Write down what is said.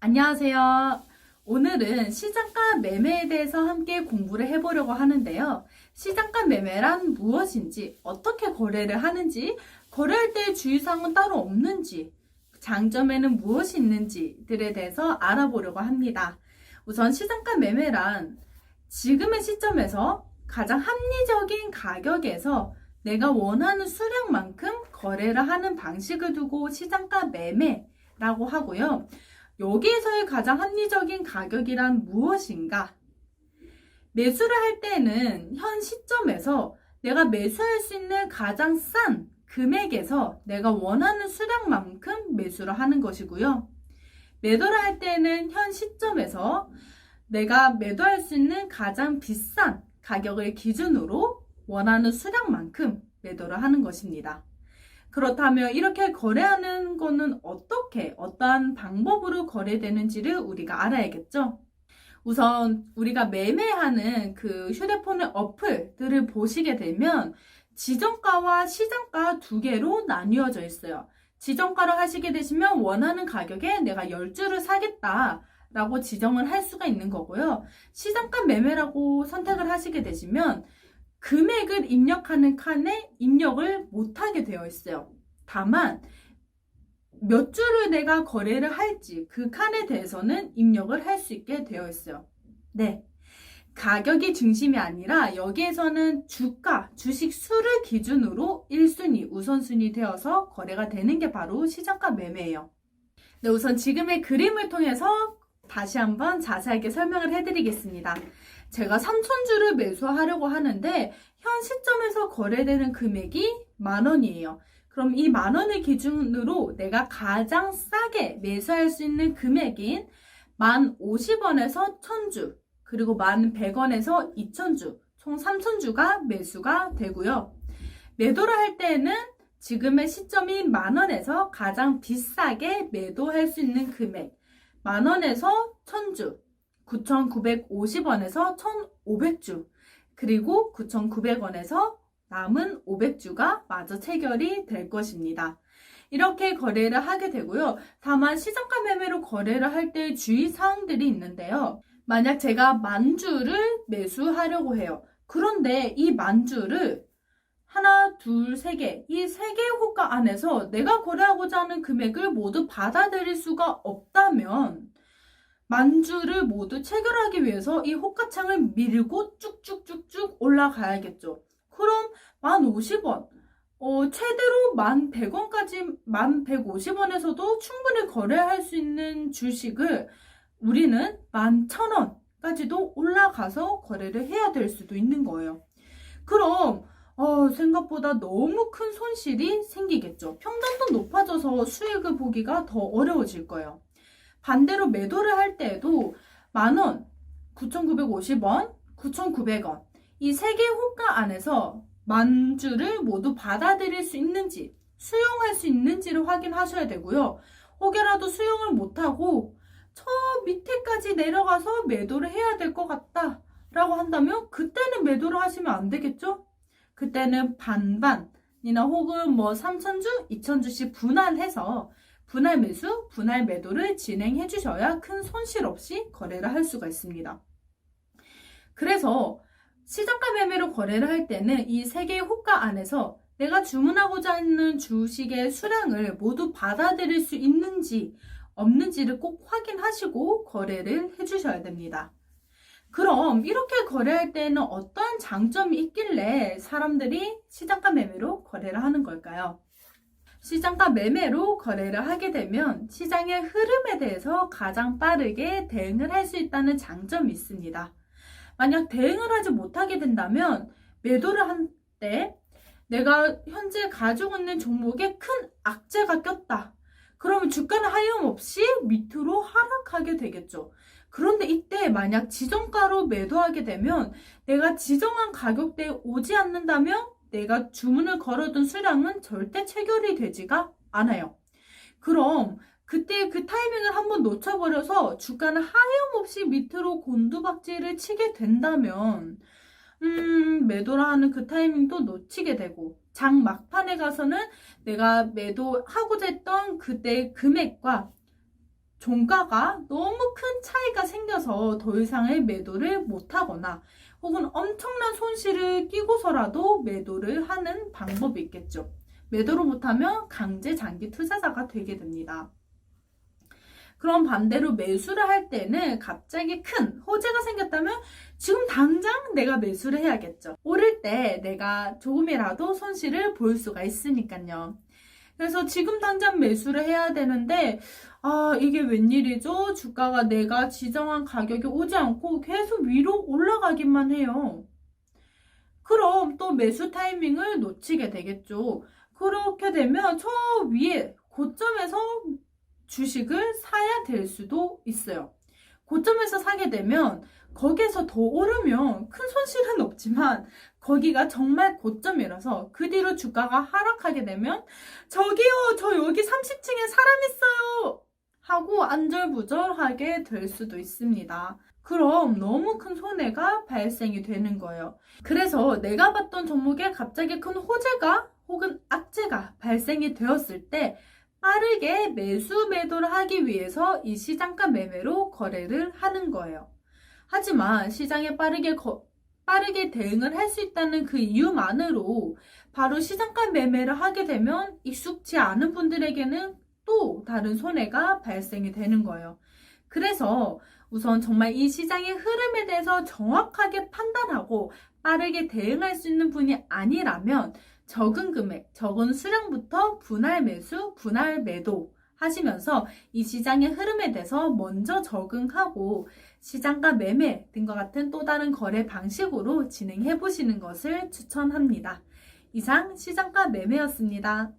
안녕하세요. 오늘은 시장가 매매에 대해서 함께 공부를 해보려고 하는데요. 시장가 매매란 무엇인지, 어떻게 거래를 하는지, 거래할 때 주의사항은 따로 없는지, 장점에는 무엇이 있는지들에 대해서 알아보려고 합니다. 우선 시장가 매매란 지금의 시점에서 가장 합리적인 가격에서 내가 원하는 수량만큼 거래를 하는 방식을 두고 시장가 매매라고 하고요. 여기에서의 가장 합리적인 가격이란 무엇인가? 매수를 할 때는 현 시점에서 내가 매수할 수 있는 가장 싼 금액에서 내가 원하는 수량만큼 매수를 하는 것이고요. 매도를 할 때는 현 시점에서 내가 매도할 수 있는 가장 비싼 가격을 기준으로 원하는 수량만큼 매도를 하는 것입니다. 그렇다면 이렇게 거래하는 거는 어떠한 방법으로 거래되는지를 우리가 알아야겠죠? 우선 우리가 매매하는 그 휴대폰의 어플들을 보시게 되면 지정가와 시장가 두 개로 나뉘어져 있어요. 지정가로 하시게 되시면 원하는 가격에 내가 10주를 사겠다라고 지정을 할 수가 있는 거고요. 시장가 매매라고 선택을 하시게 되시면 금액을 입력하는 칸에 입력을 못하게 되어 있어요. 다만 몇 주를 내가 거래를 할지 그 칸에 대해서는 입력을 할 수 있게 되어 있어요. 네, 가격이 중심이 아니라 여기에서는 주가, 주식 수를 기준으로 1순위, 우선순위 되어서 거래가 되는 게 바로 시장가 매매예요. 네, 우선 지금의 그림을 통해서 다시 한번 자세하게 설명을 해드리겠습니다. 제가 3,000주를 매수하려고 하는데 현 시점에서 거래되는 금액이 10,000원이에요. 그럼 이 10,000원을 기준으로 내가 가장 싸게 매수할 수 있는 금액인 10,050원에서 1,000주, 그리고 10,100원에서 2,000주, 총 3,000주가 매수가 되고요. 매도를 할 때에는 지금의 시점인 10,000원에서 가장 비싸게 매도할 수 있는 금액 10,000원에서 1,000주, 9,950원에서 1,500주, 그리고 9,900원에서 남은 500주가 마저 체결이 될 것입니다. 이렇게 거래를 하게 되고요. 다만 시장가 매매로 거래를 할 때 주의사항들이 있는데요. 만약 제가 10,000주를 매수하려고 해요. 그런데 이 10,000주를 하나, 둘, 세 개, 이 세 개의 호가 안에서 내가 거래하고자 하는 금액을 모두 받아들일 수가 없다면 10,000주를 모두 체결하기 위해서 이 호가창을 밀고 쭉쭉쭉쭉 올라가야겠죠. 그럼 10,050원, 최대로 10,100원까지, 10,150원에서도 충분히 거래할 수 있는 주식을 우리는 11,000원까지도 올라가서 거래를 해야 될 수도 있는 거예요. 그럼 생각보다 너무 큰 손실이 생기겠죠. 평단도 높아져서 수익을 보기가 더 어려워질 거예요. 반대로 매도를 할 때에도 10,000원, 9,950원, 9,900원 이 세 개의 호가 안에서 10,000주를 모두 받아들일 수 있는지, 수용할 수 있는지를 확인하셔야 되고요. 혹여라도 수용을 못하고 저 밑에까지 내려가서 매도를 해야 될 것 같다 라고 한다면 그때는 매도를 하시면 안 되겠죠? 그때는 반반이나 혹은 3,000주, 2,000주씩 분할해서 분할 매수, 분할 매도를 진행해 주셔야 큰 손실 없이 거래를 할 수가 있습니다. 그래서 시장가 매매로 거래를 할 때는 이 세 개의 호가 안에서 내가 주문하고자 하는 주식의 수량을 모두 받아들일 수 있는지 없는지를 꼭 확인하시고 거래를 해주셔야 됩니다. 그럼 이렇게 거래할 때는 어떠한 장점이 있길래 사람들이 시장가 매매로 거래를 하는 걸까요? 시장가 매매로 거래를 하게 되면 시장의 흐름에 대해서 가장 빠르게 대응을 할 수 있다는 장점이 있습니다. 만약 대응을 하지 못하게 된다면 매도를 할 때 내가 현재 가지고 있는 종목에 큰 악재가 꼈다. 그러면 주가는 하염없이 밑으로 하락하게 되겠죠. 그런데 이때 만약 지정가로 매도하게 되면 내가 지정한 가격대에 오지 않는다면 내가 주문을 걸어둔 수량은 절대 체결이 되지가 않아요. 그럼 그때 그 타이밍을 한번 놓쳐버려서 주가는 하염없이 밑으로 곤두박질을 치게 된다면 매도를 하는 그 타이밍도 놓치게 되고 장 막판에 가서는 내가 매도하고자 했던 그때의 금액과 종가가 너무 큰 차이가 생겨서 더 이상의 매도를 못하거나 혹은 엄청난 손실을 끼고서라도 매도를 하는 방법이 있겠죠. 매도를 못하면 강제 장기 투자자가 되게 됩니다. 그럼 반대로 매수를 할 때는 갑자기 큰 호재가 생겼다면 지금 당장 내가 매수를 해야겠죠. 오를 때 내가 조금이라도 손실을 볼 수가 있으니까요. 그래서 지금 당장 매수를 해야 되는데 이게 웬일이죠? 주가가 내가 지정한 가격이 오지 않고 계속 위로 올라가기만 해요. 그럼 또 매수 타이밍을 놓치게 되겠죠. 그렇게 되면 저 위에 고점에서 주식을 사야 될 수도 있어요. 고점에서 사게 되면 거기에서 더 오르면 큰 손실은 없지만 거기가 정말 고점이라서 그 뒤로 주가가 하락하게 되면 저기요, 저 여기 30층에 사람 있어요 하고 안절부절하게 될 수도 있습니다. 그럼 너무 큰 손해가 발생이 되는 거예요. 그래서 내가 봤던 종목에 갑자기 큰 호재가 혹은 악재가 발생이 되었을 때 빠르게 매수 매도를 하기 위해서 이 시장가 매매로 거래를 하는 거예요. 하지만 시장에 빠르게 대응을 할 수 있다는 그 이유만으로 바로 시장가 매매를 하게 되면 익숙지 않은 분들에게는 또 다른 손해가 발생이 되는 거예요. 그래서 우선 정말 이 시장의 흐름에 대해서 정확하게 판단하고 빠르게 대응할 수 있는 분이 아니라면 적은 금액, 적은 수량부터 분할 매수, 분할 매도 하시면서 이 시장의 흐름에 대해서 먼저 적응하고 시장가 매매 등과 같은 또 다른 거래 방식으로 진행해 보시는 것을 추천합니다. 이상 시장가 매매였습니다.